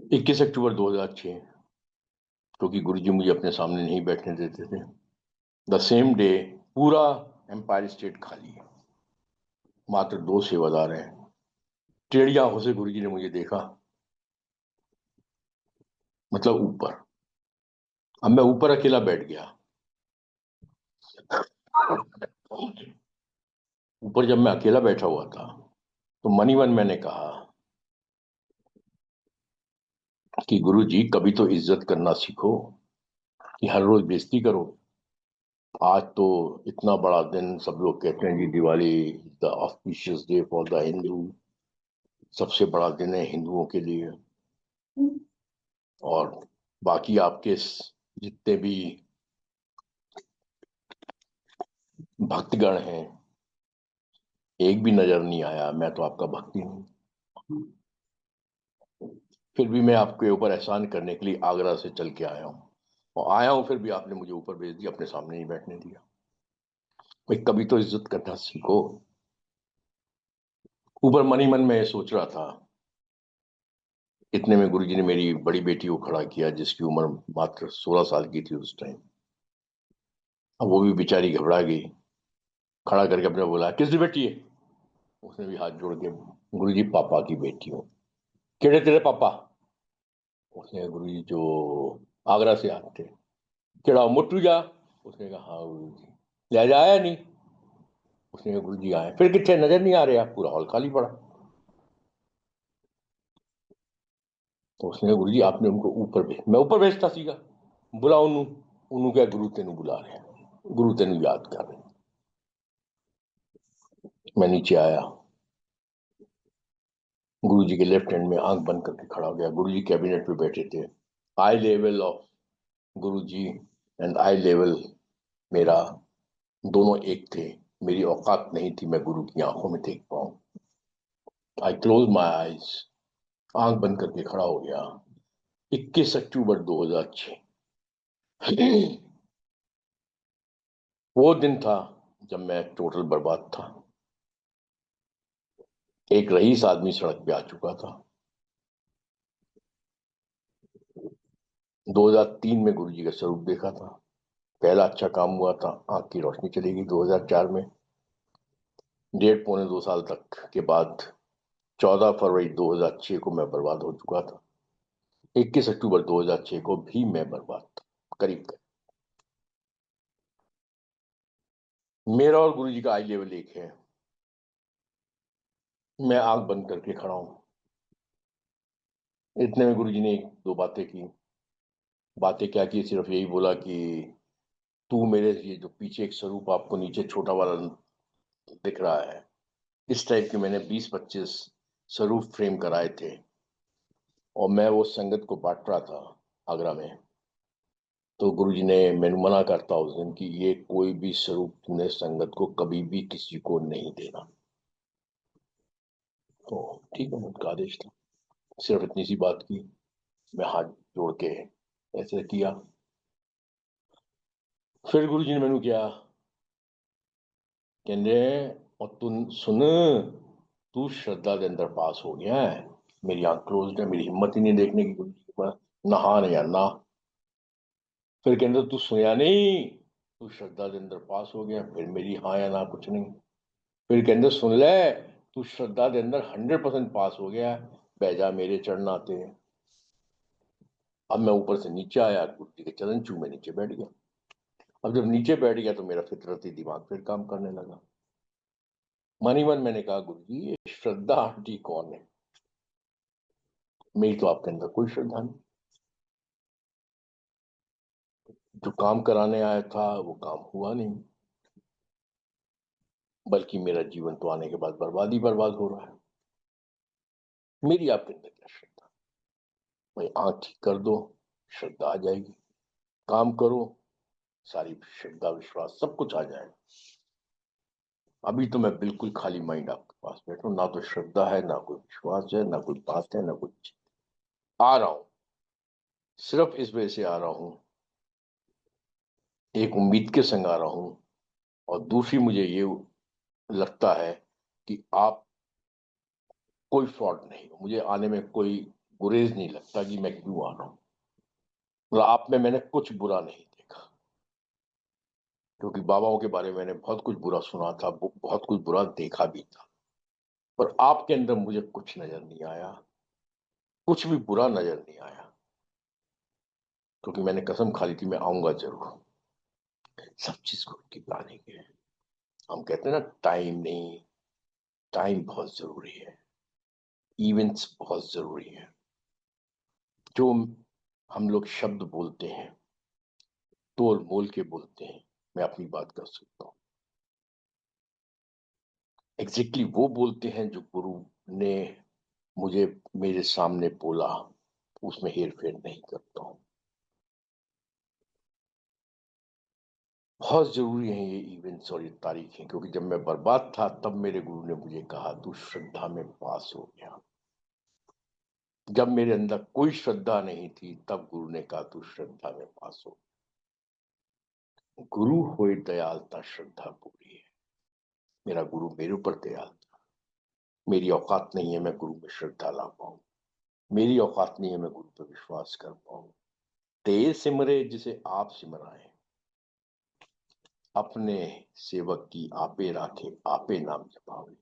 21 अक्टूबर 2006, क्योंकि गुरुजी मुझे अपने सामने नहीं बैठने देते थे। द सेम डे पूरा एम्पायर स्टेट खाली है, मात्र 2 सेवादार हैं। टेढ़ी आंखों से गुरुजी ने मुझे देखा, मतलब ऊपर। अब मैं ऊपर अकेला बैठ गया। ऊपर जब मैं अकेला बैठा हुआ था तो मन ही मन मैंने कहा कि गुरुजी कभी तो इज्जत करना सीखो, कि हर रोज बेइज्जती करो। आज तो इतना बड़ा दिन, सब लोग कहते हैं कि Diwali the auspicious day for the Hindu, सबसे बड़ा दिन है हिंदुओं के लिए। और बाकी आपके जितने भी भक्तगण हैं, एक भी नजर नहीं आया। मैं तो आपका भक्त ही हूँ। फिर भी मैं आपके ऊपर एहसान करने के लिए आगरा से चल के आया हूँ, और आया हूँ फिर भी आपने मुझे ऊपर भेज दिया, अपने सामने नहीं बैठने दिया। भाई कभी तो इज्जत करना सीखो। ऊपर मन ही मन में सोच रहा था। इतने में गुरुजी ने मेरी बड़ी बेटी को खड़ा किया, जिसकी उम्र मात्र 16 साल की थी उस टाइम। अब वो भी बेचारी घबरा गई। खड़ा करके अपने बोला, किसकी बेटी है? उसने भी हाथ जोड़ के, गुरुजी पापा की बेटी हूँ। केड़े तेरे पापा? उसने, गुरुजी जो आगरा से आते थे। केड़ा मोटू जा? उसने कहा हाँ गुरुजी। ले आया नहीं? उसने कहा गुरुजी आए। फिर कितने नजर नहीं आ रहे आप? पूरा हॉल खाली पड़ा। तो उसने कहा गुरुजी आपने उनको ऊपर भेज, मैं ऊपर भेजता सीगा। बुला उन्नू। उन्नू क्या, गुरु तेनू बुला रहे हैं, गुरु तेनू याद कर रहे हैं। मैं नीचे आया। गुरुजी के लेफ्ट हैंड में आंख बंद करके खड़ा हो गया। गुरुजी कैबिनेट पे बैठे थे। Eye level of Guruji and eye level मेरा, दोनों एक थे। मेरी औकात नहीं थी मैं गुरु की आंखों में देख पाऊं। आई क्लोज माई आईज, आंख बंद करके खड़ा हो गया। 21 अक्टूबर 2006। वो दिन था जब मैं टोटल बर्बाद था। एक रईस आदमी सड़क पे आ चुका था। 2003 में गुरुजी का स्वरूप देखा था। पहला अच्छा काम हुआ था, आंख की रोशनी चली गई 2004 में। 1.5 पौने 2 साल तक के बाद 14 फरवरी 2006 को मैं बर्बाद हो चुका था। 21 अक्टूबर 2006 को भी मैं बर्बाद था, करीब करीब। मेरा और गुरुजी का आई लेवल एक है। मैं आंख बंद करके खड़ा हूं। इतने में गुरुजी ने एक दो बातें की। बातें क्या की, सिर्फ यही बोला कि तू मेरे, ये जो पीछे एक स्वरूप आपको नीचे छोटा वाला दिख रहा है, इस टाइप के मैंने 20-25 स्वरूप फ्रेम कराए थे। और मैं वो संगत को बांट रहा था आगरा में। तो गुरुजी ने, मैंने मना करता उस दिन कि ये कोई भी स्वरूप तूने संगत को कभी भी किसी को नहीं देना। तो ठीक है, उनका आदेश था। सिर्फ इतनी सी बात की। मैं हाथ जोड़ के ऐसे किया। फिर गुरुजी ने मैंने किया, कहने, और तू सुन, तू श्रद्धा के अंदर पास हो गया है। मेरी आंख क्लोज है, मेरी हिम्मत ही नहीं देखने की गुरुजी के पास। नहा नहीं ना। फिर कहते तू सोया नहीं, तू श्रद्धा के अंदर पास हो गया। फिर मेरी हाँ या ना कुछ नहीं। फिर कहते सुन ले, तू श्रद्धा के अंदर 100% पास हो गया, बह जा मेरे चरण आते हैं। अब मैं ऊपर से नीचे आया, गुरु जी के चरण छू, मैं नीचे बैठ गया। अब जब नीचे बैठ गया तो मेरा फितरती दिमाग फिर काम करने लगा। मन ही मन मैंने कहा, गुरु जी ये श्रद्धा आंटी कौन है? मेरी तो आपके अंदर कोई श्रद्धा नहीं। जो काम कराने आया था वो काम हुआ नहीं, बल्कि मेरा जीवन तो आने के बाद बर्बाद ही बर्बाद हो रहा है। मेरी आपके अंदर क्या श्रद्धा? भाई आंख ठीक कर दो, श्रद्धा आ जाएगी। काम करो, सारी श्रद्धा विश्वास सब कुछ आ जाएगा। अभी तो मैं बिल्कुल खाली माइंड आपके पास बैठा हूं, ना तो श्रद्धा है, ना कोई विश्वास है, ना कोई बात है, ना कुछ। आ रहा हूं, सिर्फ इस वजह से आ रहा हूं, एक उम्मीद के संग आ रहा हूं। और दूसरी मुझे ये लगता है कि आप कोई फ्रॉड नहीं हो, मुझे आने में कोई गुरेज नहीं लगता कि मैं क्यों आ रहा हूँ। मतलब आप में मैंने कुछ बुरा नहीं देखा, क्योंकि बाबाओं के बारे में मैंने बहुत कुछ बुरा सुना था, बहुत कुछ बुरा देखा भी था, पर आपके अंदर मुझे कुछ नजर नहीं आया, कुछ भी बुरा नजर नहीं आया, क्योंकि मैंने कसम खा ली थी मैं आऊंगा जरूर। सब चीज को की प्लानिंग है। हम कहते हैं ना टाइम नहीं, टाइम बहुत जरूरी है, इवेंट्स बहुत जरूरी है। जो हम लोग शब्द बोलते हैं, तोल मोल के बोलते हैं, मैं अपनी बात कर सकता हूँ। एग्जैक्टली वो बोलते हैं जो गुरु ने मुझे मेरे सामने बोला, उसमें हेर फेर नहीं करता हूँ। बहुत जरूरी है ये इवेंट्स और ये तारीखें, क्योंकि जब मैं बर्बाद था तब मेरे गुरु ने मुझे कहा तू श्रद्धा में पास हो गया। जब मेरे अंदर कोई श्रद्धा नहीं थी तब गुरु ने कहा तू श्रद्धा में पास हो। गुरु होए दयालता श्रद्धा पूरी है। मेरा गुरु मेरे ऊपर दयाल था। मेरी औकात नहीं है मैं गुरु में श्रद्धा ला पाऊं, मेरी औकात नहीं है मैं गुरु पर विश्वास कर पाऊं। ते सिमरे जिसे आप सिमराएं, अपने सेवक की आपे राखे आपे नाम जपावे।